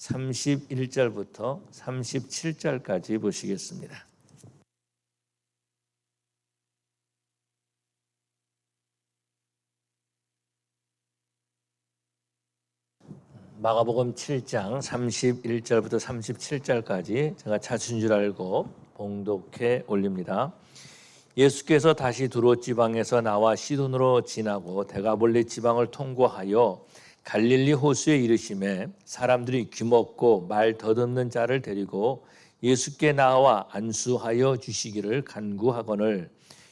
31절부터 37절까지 보시겠습니다. 마가복음 7장 31절부터 37절까지 제가 찾은 줄 알고 봉독해 올립니다. 예수께서 다시 두로 지방에서 나와 시돈으로 지나고 데가볼리 지방을 통과하여 갈릴리 호수에 이르심에 사람들이 귀먹고 말 더듬는 자를 데리고 예수께 나와 안수하여 주시기를 간구하거늘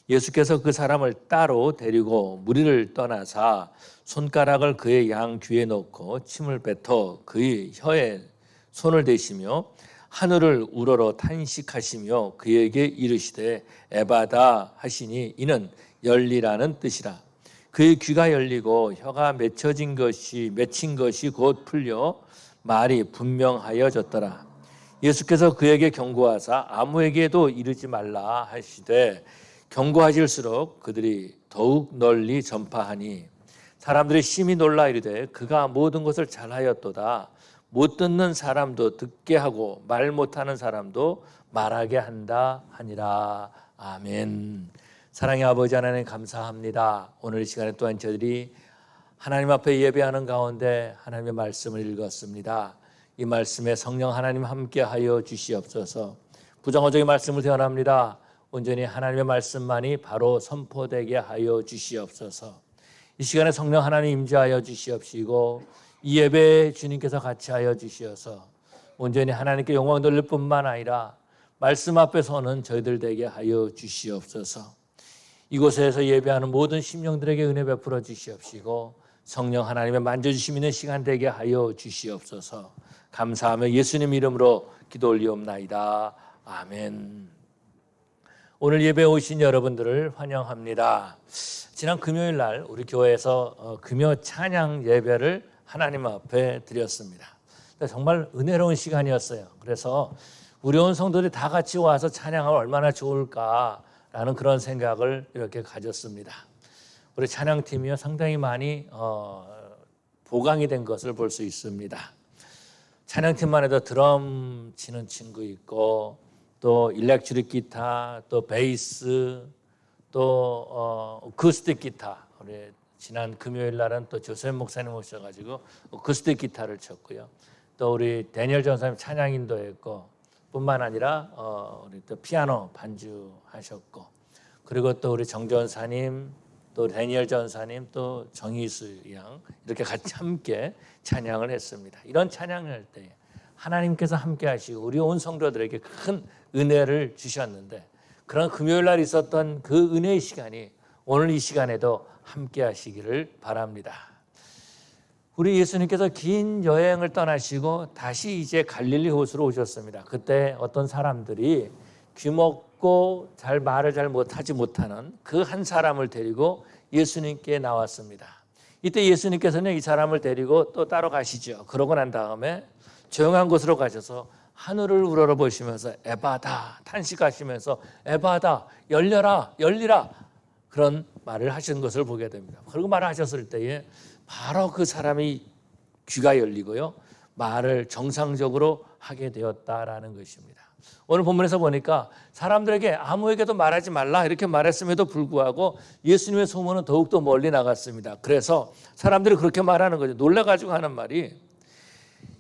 예수께서 그 사람을 따로 데리고 무리를 떠나사 손가락을 그의 양 귀에 넣고 침을 뱉어 그의 혀에 손을 대시며 하늘을 우러러 탄식하시며 그에게 이르시되 에바다 하시니 이는 열리라는 뜻이라. 그의 귀가 열리고 혀가 맺힌 것이 곧 풀려 말이 분명하여졌더라. 예수께서 그에게 경고하사 아무에게도 이르지 말라 하시되 경고하실수록 그들이 더욱 널리 전파하니 사람들이 심히 놀라 이르되 그가 모든 것을 잘하였도다. 못 듣는 사람도 듣게 하고 말 못하는 사람도 말하게 한다 하니라. 아멘. 사랑의 아버지 하나님 감사합니다. 오늘 이 시간에 또한 저희들이 하나님 앞에 예배하는 가운데 하나님의 말씀을 읽었습니다. 이 말씀에 성령 하나님 함께하여 주시옵소서. 부정어적인 말씀을 대언합니다. 온전히 하나님의 말씀만이 바로 선포되게 하여 주시옵소서. 이 시간에 성령 하나님 임재하여 주시옵시고 이 예배에 주님께서 같이 하여 주시어서 온전히 하나님께 영광 돌릴 뿐만 아니라 말씀 앞에 서는 저희들 되게 하여 주시옵소서. 이곳에서 예배하는 모든 심령들에게 은혜 베풀어 주시옵시고 성령 하나님의 만져주심 있는 시간 되게 하여 주시옵소서. 감사하며 예수님 이름으로 기도 올리옵나이다. 아멘. 오늘 예배에 오신 여러분들을 환영합니다. 지난 금요일 날 우리 교회에서 금요 찬양 예배를 하나님 앞에 드렸습니다. 정말 은혜로운 시간이었어요. 그래서 우리 온 성도들이 다 같이 와서 찬양하면 얼마나 좋을까라는 그런 생각을 이렇게 가졌습니다. 우리 찬양팀이요 상당히 많이 보강이 된 것을 볼 수 있습니다. 찬양팀만 해도 드럼 치는 친구 있고 또 일렉트릭 기타, 또 베이스, 또 어쿠스틱 기타. 우리 지난 금요일 날은 또 조셉 목사님 오셔가지고 어쿠스틱 기타를 쳤고요. 또 우리 데니엘 전사님 찬양 인도했고, 뿐만 아니라 우리 또 피아노 반주하셨고, 그리고 또 우리 정 전사님, 또 데니엘 전사님, 또 정희수 양 이렇게 같이 함께 찬양을 했습니다. 이런 찬양을 할 때 하나님께서 함께 하시고 우리 온 성도들에게 큰 은혜를 주셨는데 그런 금요일 날 있었던 그 은혜의 시간이 오늘 이 시간에도 함께 하시기를 바랍니다. 우리 예수님께서 긴 여행을 떠나시고 다시 이제 갈릴리 호수로 오셨습니다. 그때 어떤 사람들이 귀먹고 말을 잘 못하지 못하는 그 한 사람을 데리고 예수님께 나왔습니다. 이때 예수님께서는 이 사람을 데리고 또 따로 가시죠. 그러고 난 다음에 조용한 곳으로 가셔서 하늘을 우러러 보시면서 에바다 탄식하시면서 에바다 열려라 열리라 그런 말을 하신 것을 보게 됩니다. 그리고 말을 하셨을 때에 바로 그 사람이 귀가 열리고요 말을 정상적으로 하게 되었다라는 것입니다. 오늘 본문에서 보니까 사람들에게 아무에게도 말하지 말라 이렇게 말했음에도 불구하고 예수님의 소문은 더욱더 멀리 나갔습니다. 그래서 사람들이 그렇게 말하는 거죠. 놀라가지고 하는 말이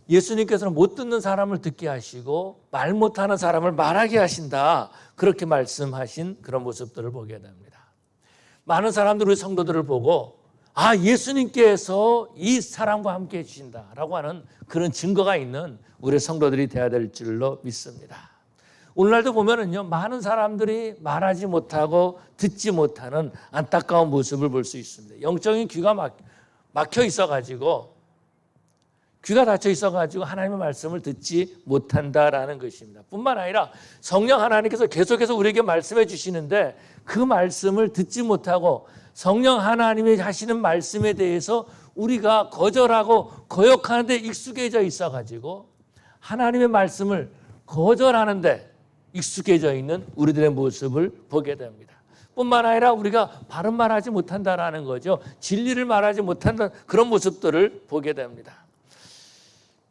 예수님께서는 못 듣는 사람을 듣게 하시고 말 못하는 사람을 말하게 하신다. 그렇게 말씀하신 그런 모습들을 보게 됩니다. 많은 사람들이 우리 성도들을 보고 예수님께서 이 사람과 함께 해주신다라고 하는 그런 증거가 있는 우리 성도들이 되어야 될 줄로 믿습니다. 오늘날도 보면은요 많은 사람들이 말하지 못하고 듣지 못하는 안타까운 모습을 볼 수 있습니다. 영적인 귀가 막혀 있어가지고 귀가 닫혀 있어가지고 하나님의 말씀을 듣지 못한다라는 것입니다. 뿐만 아니라 성령 하나님께서 계속해서 우리에게 말씀해 주시는데 그 말씀을 듣지 못하고 성령 하나님이 하시는 말씀에 대해서 우리가 거절하고 거역하는 데 익숙해져 있어가지고 하나님의 말씀을 거절하는 데 익숙해져 있는 우리들의 모습을 보게 됩니다. 뿐만 아니라 우리가 바른 말하지 못한다라는 거죠. 진리를 말하지 못한다 그런 모습들을 보게 됩니다.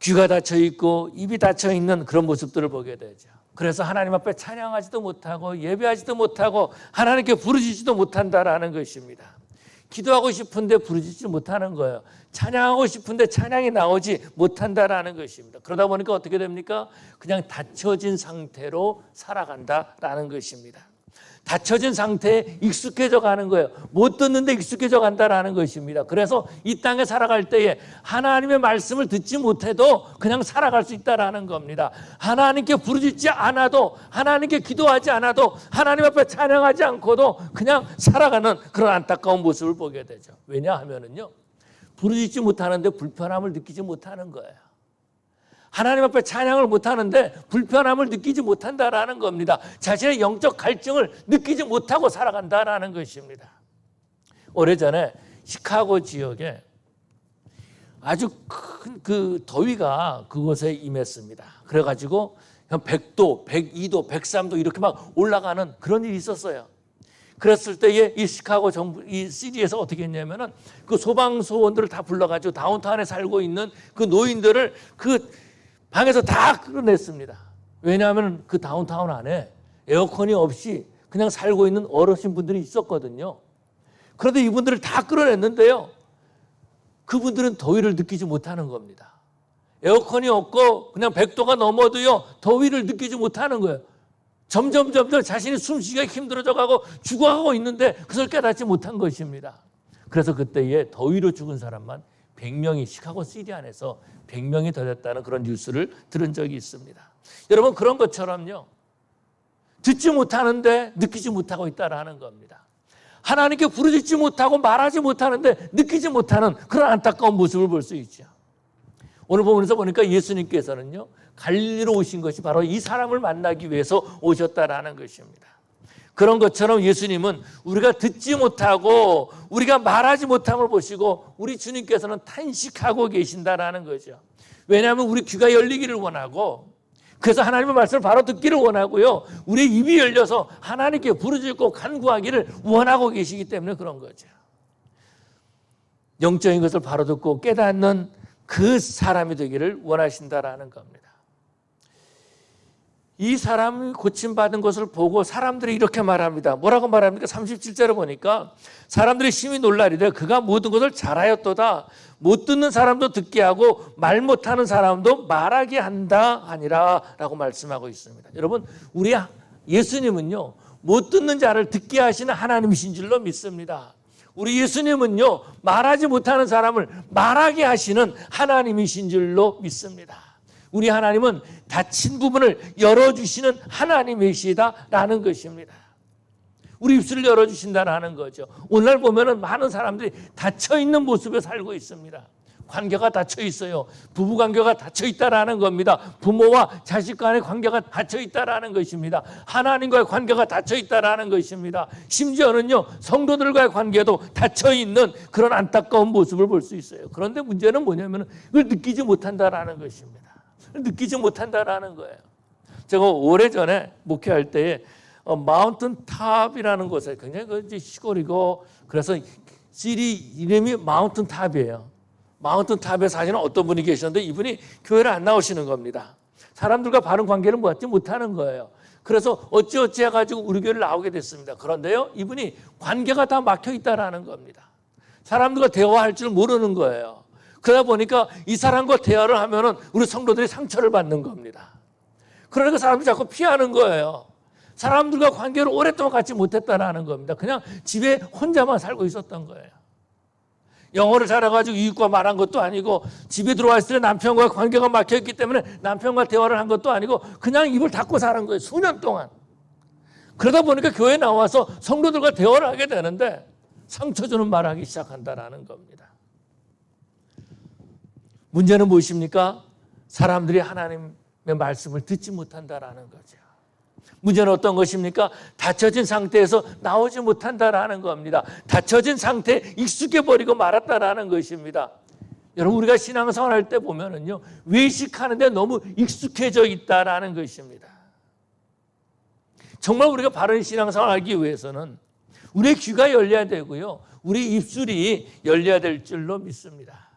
귀가 닫혀 있고 입이 닫혀 있는 그런 모습들을 보게 되죠. 그래서 하나님 앞에 찬양하지도 못하고 예배하지도 못하고 하나님께 부르짖지도 못한다라는 것입니다. 기도하고 싶은데 부르짖지 못하는 거예요. 찬양하고 싶은데 찬양이 나오지 못한다라는 것입니다. 그러다 보니까 어떻게 됩니까? 그냥 닫혀진 상태로 살아간다라는 것입니다. 닫혀진 상태에 익숙해져 가는 거예요. 못 듣는데 익숙해져 간다라는 것입니다. 그래서 이 땅에 살아갈 때에 하나님의 말씀을 듣지 못해도 그냥 살아갈 수 있다라는 겁니다. 하나님께 부르짖지 않아도, 하나님께 기도하지 않아도, 하나님 앞에 찬양하지 않고도 그냥 살아가는 그런 안타까운 모습을 보게 되죠. 왜냐하면은요, 부르짖지 못하는데 불편함을 느끼지 못하는 거예요. 하나님 앞에 찬양을 못하는데 불편함을 느끼지 못한다라는 겁니다. 자신의 영적 갈증을 느끼지 못하고 살아간다라는 것입니다. 오래전에 시카고 지역에 아주 큰 그 더위가 그곳에 임했습니다. 그래가지고 100도, 102도, 103도 이렇게 막 올라가는 그런 일이 있었어요. 그랬을 때에 이 시카고 정부, 이 시리에서 어떻게 했냐면은 그 소방소원들을 다 불러가지고 다운타운에 살고 있는 그 노인들을 그 방에서 다 끌어냈습니다. 왜냐하면 그 다운타운 안에 에어컨이 없이 그냥 살고 있는 어르신분들이 있었거든요. 그런데 이분들을 다 끌어냈는데요, 그분들은 더위를 느끼지 못하는 겁니다. 에어컨이 없고 그냥 100도가 넘어도요 더위를 느끼지 못하는 거예요. 점점 자신이 숨쉬기가 힘들어져 가고 죽어가고 있는데 그것을 깨닫지 못한 것입니다. 그래서 그때에 더위로 죽은 사람만 100명이 시카고 시리 안에서 100명이 더 됐다는 그런 뉴스를 들은 적이 있습니다. 여러분, 그런 것처럼요, 듣지 못하는데 느끼지 못하고 있다라는 겁니다. 하나님께 부르짖지 못하고 말하지 못하는데 느끼지 못하는 그런 안타까운 모습을 볼 수 있죠. 오늘 본문에서 보니까 예수님께서는요, 갈릴리로 오신 것이 바로 이 사람을 만나기 위해서 오셨다라는 것입니다. 그런 것처럼 예수님은 우리가 듣지 못하고 우리가 말하지 못함을 보시고 우리 주님께서는 탄식하고 계신다라는 거죠. 왜냐하면 우리 귀가 열리기를 원하고, 그래서 하나님의 말씀을 바로 듣기를 원하고요, 우리 입이 열려서 하나님께 부르짖고 간구하기를 원하고 계시기 때문에 그런 거죠. 영적인 것을 바로 듣고 깨닫는 그 사람이 되기를 원하신다라는 겁니다. 이 사람이 고침받은 것을 보고 사람들이 이렇게 말합니다. 뭐라고 말합니까? 37절에 보니까 사람들이 심히 놀라리되 그가 모든 것을 잘하였도다. 못 듣는 사람도 듣게 하고 말 못하는 사람도 말하게 한다 하니라 라고 말씀하고 있습니다. 여러분, 우리 예수님은요, 못 듣는 자를 듣게 하시는 하나님이신 줄로 믿습니다. 우리 예수님은요, 말하지 못하는 사람을 말하게 하시는 하나님이신 줄로 믿습니다. 우리 하나님은 닫힌 부분을 열어주시는 하나님이시다라는 것입니다. 우리 입술을 열어주신다라는 거죠. 오늘 보면은 많은 사람들이 닫혀있는 모습에 살고 있습니다. 관계가 닫혀 있어요. 부부 관계가 닫혀 있다라는 겁니다. 부모와 자식 간의 관계가 닫혀 있다라는 것입니다. 하나님과의 관계가 닫혀 있다라는 것입니다. 심지어는요, 성도들과의 관계도 닫혀 있는 그런 안타까운 모습을 볼 수 있어요. 그런데 문제는 뭐냐면 그걸 느끼지 못한다라는 것입니다. 느끼지 못한다라는 거예요. 제가 오래전에 목회할 때에 마운틴 탑이라는 곳에, 굉장히 시골이고, 그래서 시리 이름이 마운틴 탑이에요. 마운틴 탑에 사시는 어떤 분이 계셨는데 이분이 교회를 안 나오시는 겁니다. 사람들과 바른 관계를 맺지 못하는 거예요. 그래서 어찌어찌 해가지고 우리 교회를 나오게 됐습니다. 그런데요, 이분이 관계가 다 막혀 있다라는 겁니다. 사람들과 대화할 줄 모르는 거예요. 그러다 보니까 이 사람과 대화를 하면은 우리 성도들이 상처를 받는 겁니다. 그러니까 사람들이 자꾸 피하는 거예요. 사람들과 관계를 오랫동안 갖지 못했다라는 겁니다. 그냥 집에 혼자만 살고 있었던 거예요. 영어를 잘해가지고 이웃과 말한 것도 아니고, 집에 들어왔을 때 남편과 관계가 막혀있기 때문에 남편과 대화를 한 것도 아니고, 그냥 입을 닫고 사는 거예요. 수년 동안. 그러다 보니까 교회에 나와서 성도들과 대화를 하게 되는데 상처 주는 말을 하기 시작한다라는 겁니다. 문제는 무엇입니까? 사람들이 하나님의 말씀을 듣지 못한다라는 거죠. 문제는 어떤 것입니까? 닫혀진 상태에서 나오지 못한다라는 겁니다. 닫혀진 상태에 익숙해버리고 말았다라는 것입니다. 여러분, 우리가 신앙생활 할 때 보면은요, 외식하는데 너무 익숙해져 있다라는 것입니다. 정말 우리가 바른 신앙생활 하기 위해서는 우리의 귀가 열려야 되고요, 우리 입술이 열려야 될 줄로 믿습니다.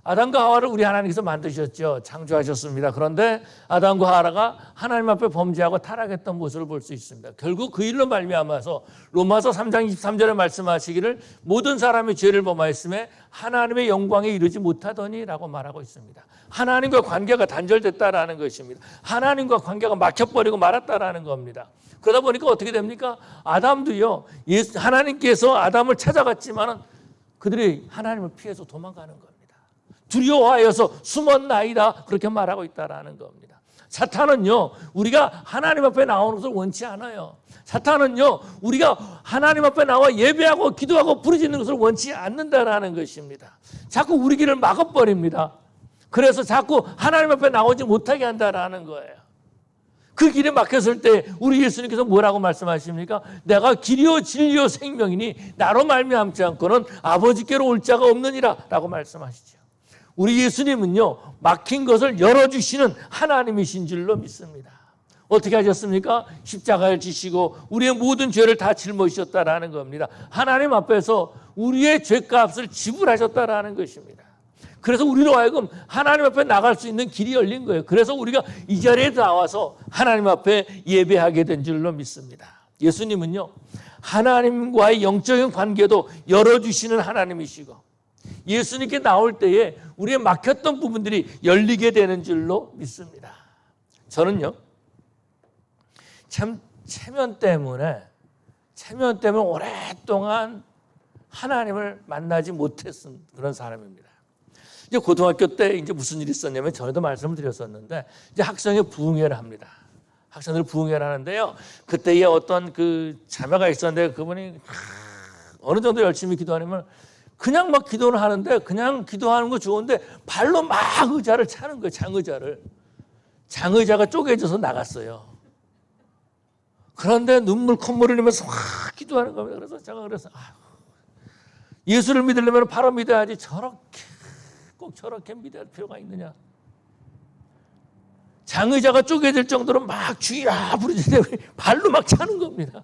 아담과 하와를 우리 하나님께서 만드셨죠. 창조하셨습니다. 그런데 아담과 하와가 하나님 앞에 범죄하고 타락했던 모습을 볼 수 있습니다. 결국 그 일로 말미암아서 로마서 3장 23절에 말씀하시기를 모든 사람이 죄를 범하였음에 하나님의 영광에 이르지 못하더니라고 말하고 있습니다. 하나님과 관계가 단절됐다라는 것입니다. 하나님과 관계가 막혀버리고 말았다라는 겁니다. 그러다 보니까 어떻게 됩니까? 아담도요, 하나님께서 아담을 찾아갔지만은 그들이 하나님을 피해서 도망가는 겁니다. 두려워하여서 숨었나이다, 그렇게 말하고 있다라는 겁니다. 사탄은요, 우리가 하나님 앞에 나오는 것을 원치 않아요. 사탄은요, 우리가 하나님 앞에 나와 예배하고 기도하고 부르짖는 것을 원치 않는다라는 것입니다. 자꾸 우리 길을 막아버립니다. 그래서 자꾸 하나님 앞에 나오지 못하게 한다라는 거예요. 그 길에 막혔을 때 우리 예수님께서 뭐라고 말씀하십니까? 내가 길이요 진리요 생명이니 나로 말미암지 않고는 아버지께로 올 자가 없느니라 라고 말씀하시죠. 우리 예수님은요, 막힌 것을 열어주시는 하나님이신 줄로 믿습니다. 어떻게 하셨습니까? 십자가를 지시고 우리의 모든 죄를 다 짊어지셨다라는 겁니다. 하나님 앞에서 우리의 죄값을 지불하셨다라는 것입니다. 그래서 우리로 하여금 하나님 앞에 나갈 수 있는 길이 열린 거예요. 그래서 우리가 이 자리에 나와서 하나님 앞에 예배하게 된 줄로 믿습니다. 예수님은요, 하나님과의 영적인 관계도 열어주시는 하나님이시고 예수님께 나올 때에 우리의 막혔던 부분들이 열리게 되는 줄로 믿습니다. 저는요, 참 체면 때문에 오랫동안 하나님을 만나지 못했던 그런 사람입니다. 이제 고등학교 때 이제 무슨 일이 있었냐면 전에도 말씀을 드렸었는데 이제 학생의 부흥회를 합니다. 학생들 부흥회를 하는데요. 그때에 어떤 그 자매가 있었는데 그분이 어느 정도 열심히 기도하냐면 그냥 막 기도를 하는데 그냥 기도하는 거 좋은데 발로 막 의자를 차는 거예요. 장의자를. 장의자가 쪼개져서 나갔어요. 그런데 눈물 콧물을 흘리면서 확 기도하는 겁니다. 그래서 제가 그래서 예수를 믿으려면 바로 믿어야지 꼭 저렇게 믿을 필요가 있느냐. 장의자가 쪼개질 정도로 막 주의라 부르짖는데 발로 막 차는 겁니다.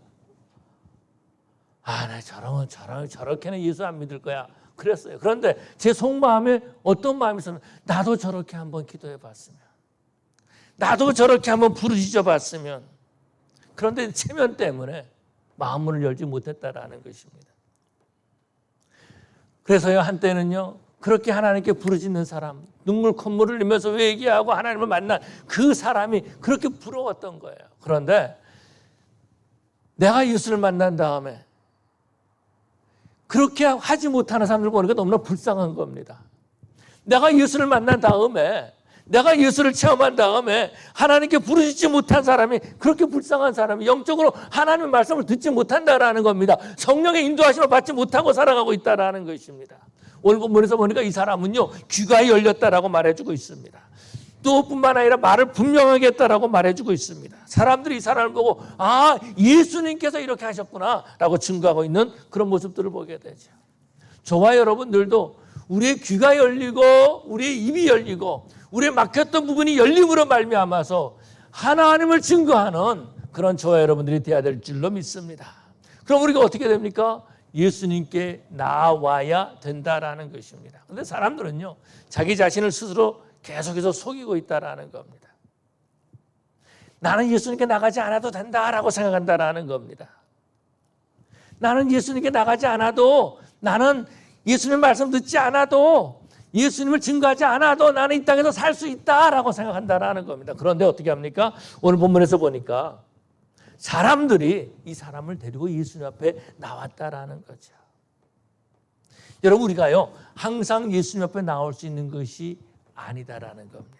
나 저렇게는 예수 안 믿을 거야. 그랬어요. 그런데 제 속마음에 어떤 마음이 있었냐면 나도 저렇게 한번 기도해 봤으면, 나도 저렇게 한번 부르짖어 봤으면. 그런데 체면 때문에 마음문을 열지 못했다라는 것입니다. 그래서요, 한때는요, 그렇게 하나님께 부르짖는 사람, 눈물 콧물을 흘리면서 회개하고 하나님을 만난 그 사람이 그렇게 부러웠던 거예요. 그런데 내가 예수를 만난 다음에 그렇게 하지 못하는 사람들 보니까 너무나 불쌍한 겁니다. 내가 예수를 만난 다음에, 내가 예수를 체험한 다음에 하나님께 부르짖지 못한 사람이, 그렇게 불쌍한 사람이 영적으로 하나님의 말씀을 듣지 못한다라는 겁니다. 성령의 인도하심을 받지 못하고 살아가고 있다라는 것입니다. 오늘 본문에서 보니까 이 사람은요, 귀가 열렸다라고 말해주고 있습니다. 또 뿐만 아니라 말을 분명하게 했다라고 말해주고 있습니다. 사람들이 이 사람을 보고 예수님께서 이렇게 하셨구나 라고 증거하고 있는 그런 모습들을 보게 되죠. 저와 여러분들도 우리의 귀가 열리고 우리의 입이 열리고 우리의 막혔던 부분이 열림으로 말미암아서 하나님을 증거하는 그런 저와 여러분들이 되어야 될 줄로 믿습니다. 그럼 우리가 어떻게 됩니까? 예수님께 나와야 된다라는 것입니다. 그런데 사람들은요, 자기 자신을 스스로 계속해서 속이고 있다라는 겁니다. 나는 예수님께 나가지 않아도 된다라고 생각한다라는 겁니다. 나는 예수님께 나가지 않아도, 나는 예수님 말씀 듣지 않아도, 예수님을 증거하지 않아도 나는 이 땅에서 살 수 있다라고 생각한다라는 겁니다. 그런데 어떻게 합니까? 오늘 본문에서 보니까 사람들이 이 사람을 데리고 예수님 앞에 나왔다라는 거죠. 여러분, 우리가요, 항상 예수님 앞에 나올 수 있는 것이 아니다라는 겁니다.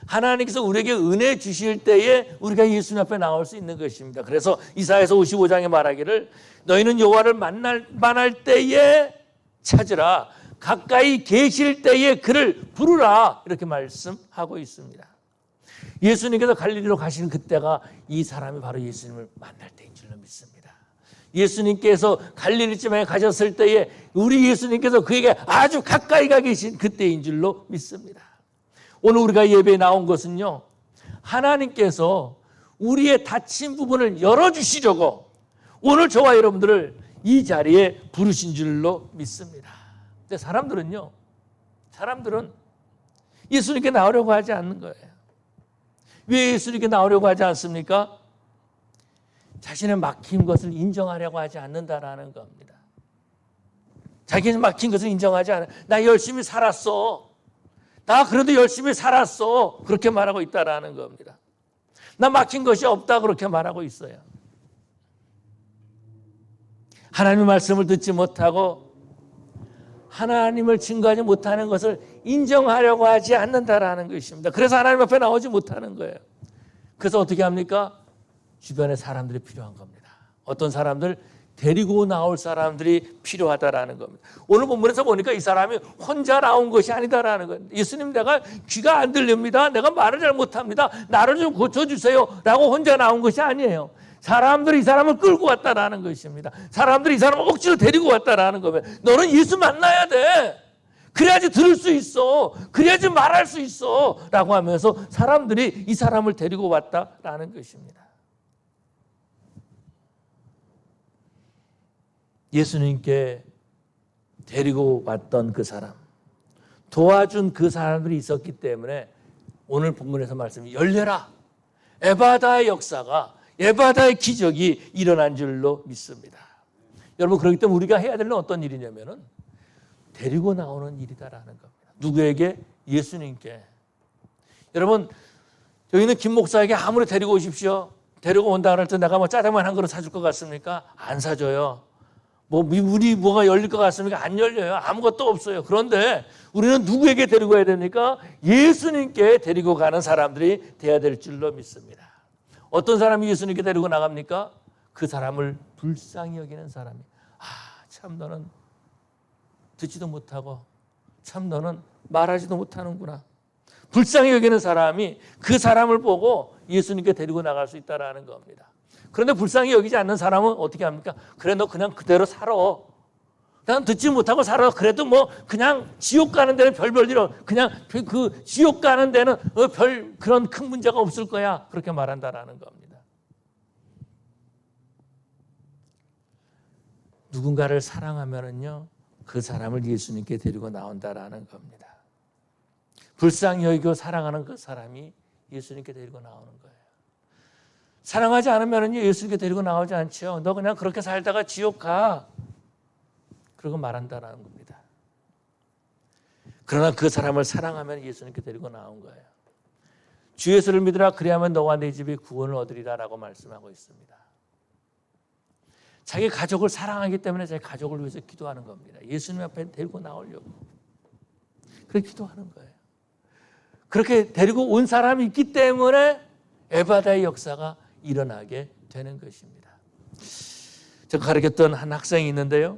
하나님께서 우리에게 은혜 주실 때에 우리가 예수님 앞에 나올 수 있는 것입니다. 그래서 이사야서 55장에 말하기를 너희는 여호와를 만날 때에 찾으라, 가까이 계실 때에 그를 부르라, 이렇게 말씀하고 있습니다. 예수님께서 갈릴리로 가시는 그때가 이 사람이 바로 예수님을 만날 때인 줄로 믿습니다. 예수님께서 갈릴리 지방에 가셨을 때에 우리 예수님께서 그에게 아주 가까이 가 계신 그때인 줄로 믿습니다. 오늘 우리가 예배에 나온 것은요, 하나님께서 우리의 닫힌 부분을 열어주시려고 오늘 저와 여러분들을 이 자리에 부르신 줄로 믿습니다. 근데 사람들은요, 사람들은 예수님께 나오려고 하지 않는 거예요. 왜 예수님께 나오려고 하지 않습니까? 자신의 막힌 것을 인정하려고 하지 않는다라는 겁니다. 자기는 막힌 것을 인정하지 않아. 나 열심히 살았어. 나 그래도 열심히 살았어. 그렇게 말하고 있다라는 겁니다. 나 막힌 것이 없다 그렇게 말하고 있어요. 하나님의 말씀을 듣지 못하고 하나님을 증거하지 못하는 것을 인정하려고 하지 않는다라는 것입니다. 그래서 하나님 앞에 나오지 못하는 거예요. 그래서 어떻게 합니까? 주변에 사람들이 필요한 겁니다. 어떤 사람들 데리고 나올 사람들이 필요하다라는 겁니다. 오늘 본문에서 보니까 이 사람이 혼자 나온 것이 아니다라는 거예요. 예수님, 내가 귀가 안 들립니다. 내가 말을 잘 못합니다. 나를 좀 고쳐주세요 라고 혼자 나온 것이 아니에요. 사람들이 이 사람을 끌고 왔다라는 것입니다. 사람들이 이 사람을 억지로 데리고 왔다라는 거예요. 너는 예수 만나야 돼. 그래야지 들을 수 있어. 그래야지 말할 수 있어 라고 하면서 사람들이 이 사람을 데리고 왔다라는 것입니다. 예수님께 데리고 왔던 그 사람, 도와준 그 사람들이 있었기 때문에 오늘 본문에서 말씀이 열려라. 에바다의 역사가, 에바다의 기적이 일어난 줄로 믿습니다. 여러분, 그렇기 때문에 우리가 해야 될 건 어떤 일이냐면은 데리고 나오는 일이다라는 겁니다. 누구에게? 예수님께. 여러분, 저희는 김 목사에게 아무리 데리고 오십시오. 데리고 온다 그럴 때 내가 뭐 짜장면 한 그릇 사줄 것 같습니까? 안 사줘요. 문이 뭐가 열릴 것 같습니까? 안 열려요. 아무것도 없어요. 그런데 우리는 누구에게 데리고 가야 됩니까? 예수님께 데리고 가는 사람들이 돼야 될 줄로 믿습니다. 어떤 사람이 예수님께 데리고 나갑니까? 그 사람을 불쌍히 여기는 사람이. 참 너는 듣지도 못하고 참 너는 말하지도 못하는구나. 불쌍히 여기는 사람이 그 사람을 보고 예수님께 데리고 나갈 수 있다는 겁니다. 그런데 불쌍히 여기지 않는 사람은 어떻게 합니까? 그래, 너 그냥 그대로 살아. 그냥 듣지 못하고 살아. 그래도 뭐 그냥 지옥 가는 데는 별별 일 없어. 그냥 그 지옥 가는 데는 별 그런 큰 문제가 없을 거야. 그렇게 말한다라는 겁니다. 누군가를 사랑하면은요, 그 사람을 예수님께 데리고 나온다라는 겁니다. 불쌍히 여기고 사랑하는 그 사람이 예수님께 데리고 나오는 거예요. 사랑하지 않으면 예수님께 데리고 나오지 않죠. 너 그냥 그렇게 살다가 지옥 가. 그러고 말한다라는 겁니다. 그러나 그 사람을 사랑하면 예수님께 데리고 나온 거예요. 주 예수를 믿으라. 그리하면 너와 네 집이 구원을 얻으리라라고 말씀하고 있습니다. 자기 가족을 사랑하기 때문에 자기 가족을 위해서 기도하는 겁니다. 예수님 앞에 데리고 나오려고. 그렇게 기도하는 거예요. 그렇게 데리고 온 사람이 있기 때문에 에바다의 역사가 일어나게 되는 것입니다. 제가 가르쳤던 한 학생이 있는데요.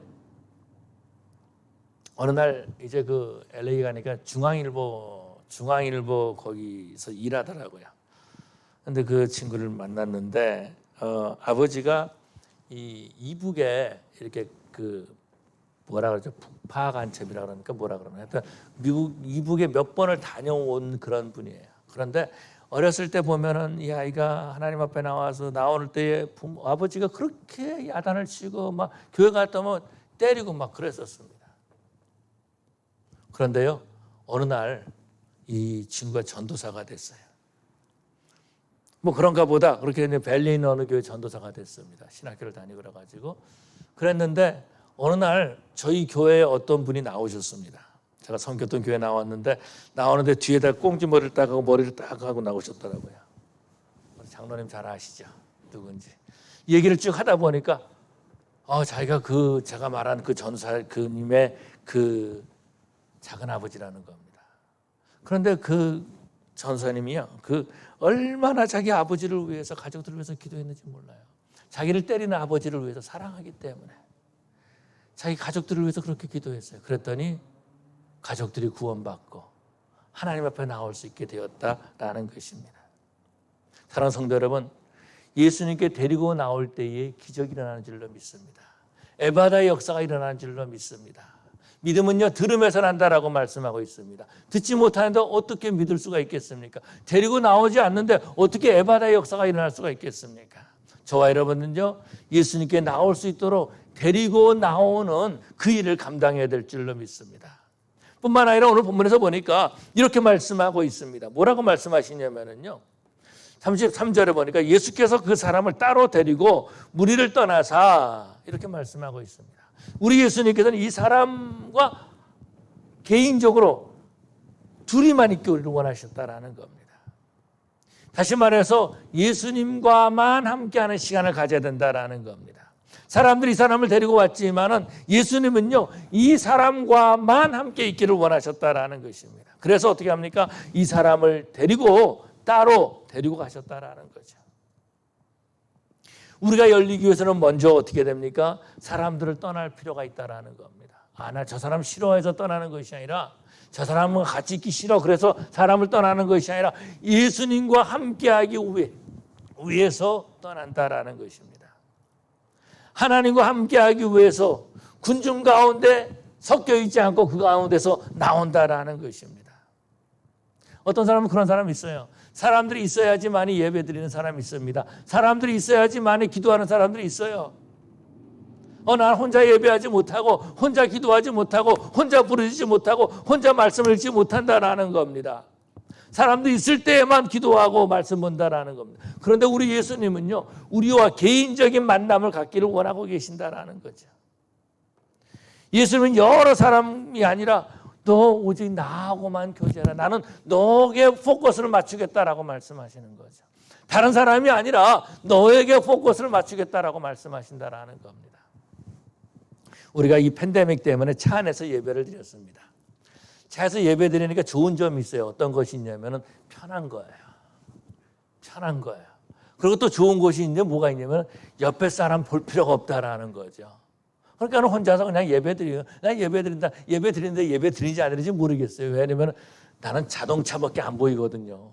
어느 날 이제 그 LA 가니까 중앙일보 거기서 일하더라고요. 근데 그 친구를 만났는데 아버지가 이 이북에 이렇게 그 뭐라 그러죠? 북파 간첩이라 그러니까 뭐라 그러나 하여튼 미국 이북에 몇 번을 다녀온 그런 분이에요. 그런데 어렸을 때 보면은 이 아이가 하나님 앞에 나와서 나올 때에 아버지가 그렇게 야단을 치고 막 교회 갔다 오면 때리고 막 그랬었습니다. 그런데요, 어느 날 이 친구가 전도사가 됐어요. 뭐 그런가 보다 그렇게 벨리인 어느 교회 전도사가 됐습니다. 신학교를 다니고 그래가지고 그랬는데 어느 날 저희 교회에 어떤 분이 나오셨습니다. 제가 섬겼던 교회 나오는데 뒤에다 꽁지머리를 딱 하고 머리를 딱 하고 나오셨더라고요. 장로님 잘 아시죠? 누군지. 얘기를 쭉 하다 보니까 자기가 제가 말한 그 전사 그님의 그 작은 아버지라는 겁니다. 그런데 그 전사님이요, 얼마나 자기 아버지를 위해서 가족들을 위해서 기도했는지 몰라요. 자기를 때리는 아버지를 위해서 사랑하기 때문에 자기 가족들을 위해서 그렇게 기도했어요. 그랬더니 가족들이 구원받고 하나님 앞에 나올 수 있게 되었다라는 것입니다. 사랑하는 성도 여러분, 예수님께 데리고 나올 때에 기적이 일어나는 줄로 믿습니다. 에바다의 역사가 일어나는 줄로 믿습니다. 믿음은요, 들음에서 난다라고 말씀하고 있습니다. 듣지 못하는데 어떻게 믿을 수가 있겠습니까? 데리고 나오지 않는데 어떻게 에바다의 역사가 일어날 수가 있겠습니까? 저와 여러분은요, 예수님께 나올 수 있도록 데리고 나오는 그 일을 감당해야 될 줄로 믿습니다. 뿐만 아니라 오늘 본문에서 보니까 이렇게 말씀하고 있습니다. 뭐라고 말씀하시냐면요. 33절에 보니까 예수께서 그 사람을 따로 데리고 무리를 떠나사 이렇게 말씀하고 있습니다. 우리 예수님께서는 이 사람과 개인적으로 둘이만 있기를 원하셨다라는 겁니다. 다시 말해서 예수님과만 함께하는 시간을 가져야 된다라는 겁니다. 사람들이 이 사람을 데리고 왔지만은 예수님은요, 이 사람과만 함께 있기를 원하셨다라는 것입니다. 그래서 어떻게 합니까? 이 사람을 데리고 따로 데리고 가셨다라는 거죠. 우리가 열리기 위해서는 먼저 어떻게 됩니까? 사람들을 떠날 필요가 있다라는 겁니다. 나 저 사람 싫어해서 떠나는 것이 아니라 저 사람과 같이 있기 싫어 그래서 사람을 떠나는 것이 아니라 예수님과 함께하기 위해서 떠난다라는 것입니다. 하나님과 함께하기 위해서 군중 가운데 섞여 있지 않고 그 가운데서 나온다라는 것입니다. 어떤 사람은 그런 사람이 있어요. 사람들이 있어야지만이 예배 드리는 사람이 있습니다. 사람들이 있어야지만이 기도하는 사람들이 있어요. 난 혼자 예배하지 못하고 혼자 기도하지 못하고 혼자 부르짖지 못하고 혼자 말씀을 읽지 못한다라는 겁니다. 사람들이 있을 때에만 기도하고 말씀 본다라는 겁니다. 그런데 우리 예수님은요, 우리와 개인적인 만남을 갖기를 원하고 계신다라는 거죠. 예수님은 여러 사람이 아니라 너 오직 나하고만 교제하라. 나는 너에게 포커스를 맞추겠다라고 말씀하시는 거죠. 다른 사람이 아니라 너에게 포커스를 맞추겠다라고 말씀하신다라는 겁니다. 우리가 이 팬데믹 때문에 차 안에서 예배를 드렸습니다. 차에서 예배 드리니까 좋은 점이 있어요. 어떤 것이 있냐면 편한 거예요. 편한 거예요. 그리고 또 좋은 것이 있는데 뭐가 있냐면 옆에 사람 볼 필요가 없다라는 거죠. 그러니까 혼자서 그냥 예배 드려요. 난 예배 드린다. 예배 드리는데 예배 드리는지 안 드리는지 모르겠어요. 왜냐면 나는 자동차밖에 안 보이거든요.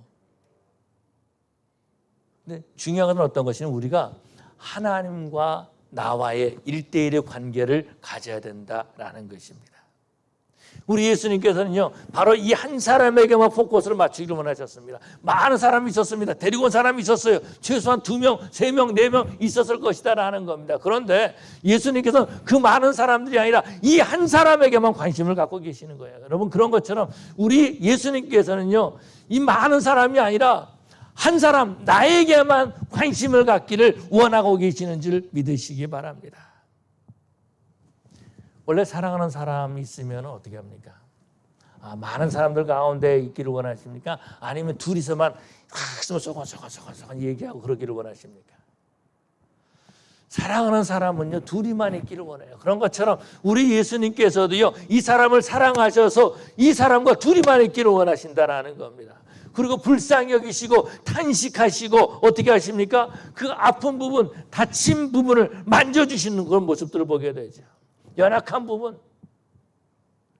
근데 중요한 건 어떤 것이냐면 우리가 하나님과 나와의 1대1의 관계를 가져야 된다라는 것입니다. 우리 예수님께서는요, 바로 이 한 사람에게만 포커스를 맞추기를 원하셨습니다. 많은 사람이 있었습니다. 데리고 온 사람이 있었어요. 최소한 2명, 3명, 4명 있었을 것이다라는 겁니다. 그런데 예수님께서는 그 많은 사람들이 아니라 이 한 사람에게만 관심을 갖고 계시는 거예요. 여러분, 그런 것처럼 우리 예수님께서는요, 이 많은 사람이 아니라 한 사람, 나에게만 관심을 갖기를 원하고 계시는 줄 믿으시기 바랍니다. 원래 사랑하는 사람이 있으면 어떻게 합니까? 많은 사람들 가운데 있기를 원하십니까? 아니면 둘이서만 소곤소곤 얘기하고 그러기를 원하십니까? 사랑하는 사람은요, 둘이만 있기를 원해요. 그런 것처럼 우리 예수님께서도요, 이 사람을 사랑하셔서 이 사람과 둘이만 있기를 원하신다라는 겁니다. 그리고 불쌍히 여기시고 탄식하시고 어떻게 하십니까? 그 아픈 부분, 다친 부분을 만져주시는 그런 모습들을 보게 되죠. 연약한 부분,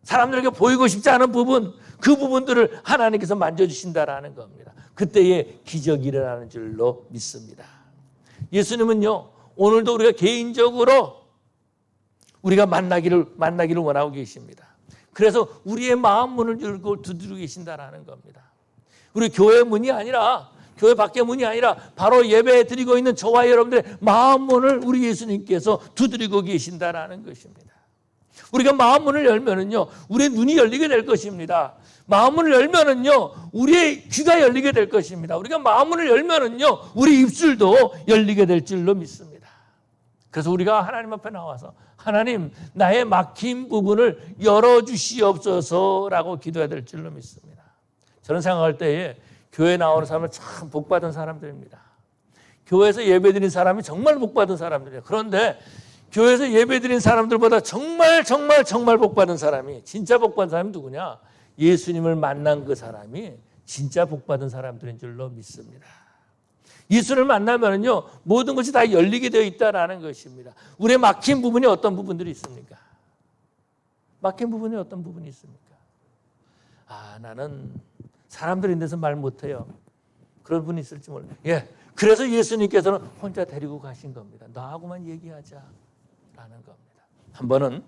사람들에게 보이고 싶지 않은 부분, 그 부분들을 하나님께서 만져주신다라는 겁니다. 그때에 기적이 일어나는 줄로 믿습니다. 예수님은요, 오늘도 우리가 개인적으로 우리가 만나기를 원하고 계십니다. 그래서 우리의 마음 문을 열고 두드리고 계신다라는 겁니다. 우리 교회 문이 아니라, 교회 밖의 문이 아니라 바로 예배 드리고 있는 저와 여러분들의 마음 문을 우리 예수님께서 두드리고 계신다라는 것입니다. 우리가 마음 문을 열면은요, 우리의 눈이 열리게 될 것입니다. 마음 문을 열면은요, 우리의 귀가 열리게 될 것입니다. 우리가 마음 문을 열면은요, 우리 입술도 열리게 될 줄로 믿습니다. 그래서 우리가 하나님 앞에 나와서 하나님, 나의 막힌 부분을 열어주시옵소서라고 기도해야 될 줄로 믿습니다. 저는 생각할 때에 교회 나오는 사람은 참 복받은 사람들입니다. 교회에서 예배드린 사람이 정말 복받은 사람들이에요. 그런데 교회에서 예배드린 사람들보다 정말 복받은 사람이, 진짜 복받은 사람이 누구냐? 예수님을 만난 그 사람이 진짜 복받은 사람들인 줄로 믿습니다. 예수를 만나면요, 모든 것이 다 열리게 되어 있다라는 것입니다. 우리의 막힌 부분이 어떤 부분들이 있습니까? 막힌 부분이 어떤 부분이 있습니까? 나는 사람들이 있는데서 말 못해요. 그런 분이 있을지 몰라요. 그래서 예수님께서는 혼자 데리고 가신 겁니다. 너하고만 얘기하자라는 겁니다. 한 번은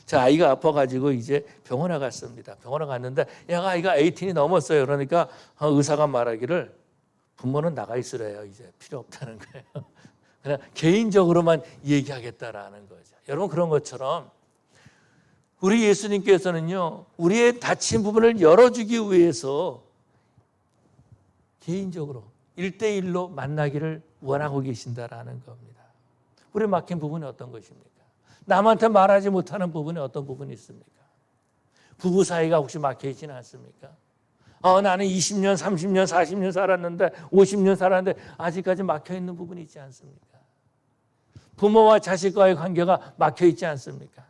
제 아이가 아파가지고 이제 병원에 갔습니다. 병원에 갔는데 아이가 18이 넘었어요. 그러니까 의사가 말하기를 부모는 나가 있으래요. 이제 필요 없다는 거예요. 그냥 개인적으로만 얘기하겠다라는 거죠. 여러분, 그런 것처럼 우리 예수님께서는요, 우리의 닫힌 부분을 열어주기 위해서 개인적으로 1대1로 만나기를 원하고 계신다라는 겁니다. 우리 막힌 부분이 어떤 것입니까? 남한테 말하지 못하는 부분이 어떤 부분이 있습니까? 부부 사이가 혹시 막혀 있지는 않습니까? 나는 20년, 30년, 40년 살았는데 50년 살았는데 아직까지 막혀 있는 부분이 있지 않습니까? 부모와 자식과의 관계가 막혀 있지 않습니까?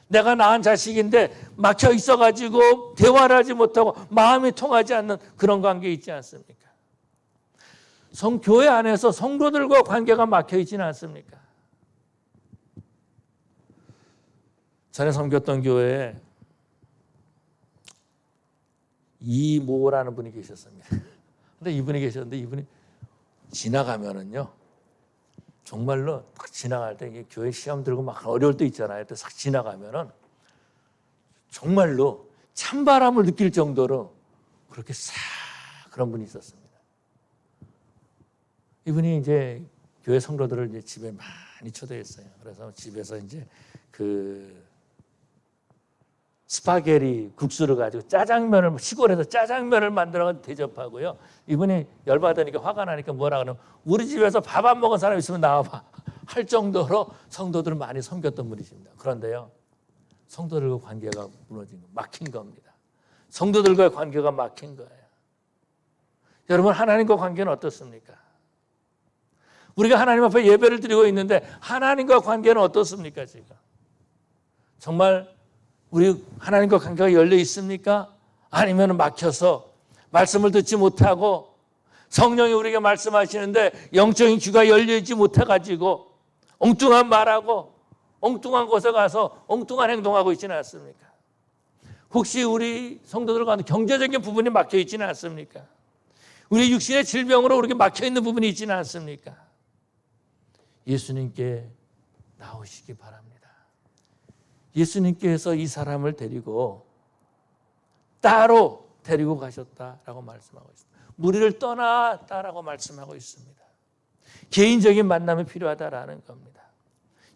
내가 낳은 자식인데 막혀 있어가지고 대화를 하지 못하고 마음이 통하지 않는 그런 관계 있지 않습니까? 교회 안에서 성도들과 관계가 막혀 있지는 않습니까? 전에 섬겼던 교회에 이모라는 분이 계셨습니다. 근데 이분이 계셨는데 이분이 지나가면은요, 정말로 딱 지나갈 때 이게 교회 시험 들고 막 어려울 때 있잖아요. 또 싹 지나가면은 정말로 찬바람을 느낄 정도로 그렇게 싹 그런 분이 있었습니다. 이분이 이제 교회 성도들을 이제 집에 많이 초대했어요. 그래서 집에서 이제 그 스파게티 국수를 가지고 짜장면을 시골에서 짜장면을 만들어 대접하고요. 이분이 열받으니까 화가 나니까 뭐라 그러면 우리 집에서 밥 안 먹은 사람 있으면 나와봐 할 정도로 성도들을 많이 섬겼던 분이십니다. 그런데요, 성도들과 관계가 무너진 거, 막힌 겁니다. 성도들과의 관계가 막힌 거예요. 여러분, 하나님과 관계는 어떻습니까? 우리가 하나님 앞에 예배를 드리고 있는데 하나님과 관계는 어떻습니까? 지금 정말 우리 하나님과 관계가 열려 있습니까? 아니면 막혀서 말씀을 듣지 못하고 성령이 우리에게 말씀하시는데 영적인 귀가 열려 있지 못해가지고 엉뚱한 말하고 엉뚱한 곳에 가서 엉뚱한 행동하고 있지는 않습니까? 혹시 우리 성도들과 경제적인 부분이 막혀 있지는 않습니까? 우리 육신의 질병으로 우리에게 막혀 있는 부분이 있지는 않습니까? 예수님께 나오시기 바랍니다. 예수님께서 이 사람을 데리고 따로 데리고 가셨다라고 말씀하고 있습니다. 무리를 떠났다라고 말씀하고 있습니다. 개인적인 만남이 필요하다라는 겁니다.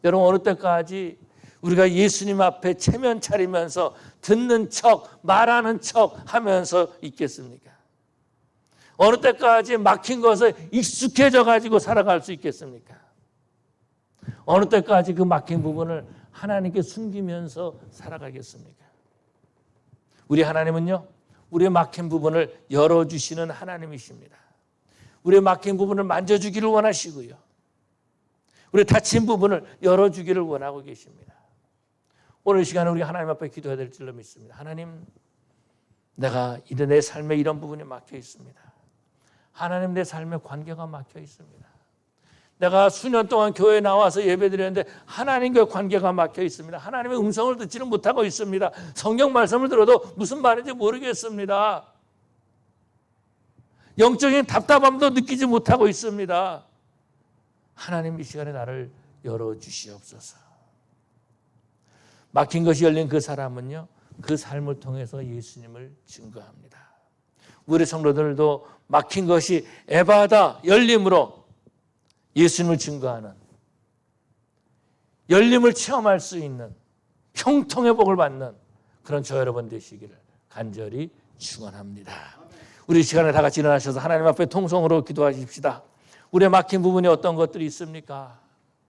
여러분, 어느 때까지 우리가 예수님 앞에 체면 차리면서 듣는 척, 말하는 척 하면서 있겠습니까? 어느 때까지 막힌 것에 익숙해져 가지고 살아갈 수 있겠습니까? 어느 때까지 그 막힌 부분을 하나님께 숨기면서 살아가겠습니까? 우리 하나님은요, 우리의 막힌 부분을 열어주시는 하나님이십니다. 우리의 막힌 부분을 만져주기를 원하시고요, 우리 닫힌 부분을 열어주기를 원하고 계십니다. 오늘 이 시간에 우리 하나님 앞에 기도해야 될 줄로 믿습니다. 하나님, 내가 내 삶에 이런 부분이 막혀 있습니다. 하나님, 내 삶에 관계가 막혀 있습니다. 내가 수년 동안 교회에 나와서 예배드렸는데 하나님과의 관계가 막혀 있습니다. 하나님의 음성을 듣지는 못하고 있습니다. 성경 말씀을 들어도 무슨 말인지 모르겠습니다. 영적인 답답함도 느끼지 못하고 있습니다. 하나님, 이 시간에 나를 열어주시옵소서. 막힌 것이 열린 그 사람은요, 그 삶을 통해서 예수님을 증거합니다. 우리 성도들도 막힌 것이 에바다, 열림으로 예수님을 증거하는, 열림을 체험할 수 있는, 형통의 복을 받는 그런 저 여러분 되시기를 간절히 축원합니다. 우리 시간에 다 같이 일어나셔서 하나님 앞에 통성으로 기도하십시다. 우리의 막힌 부분이 어떤 것들이 있습니까?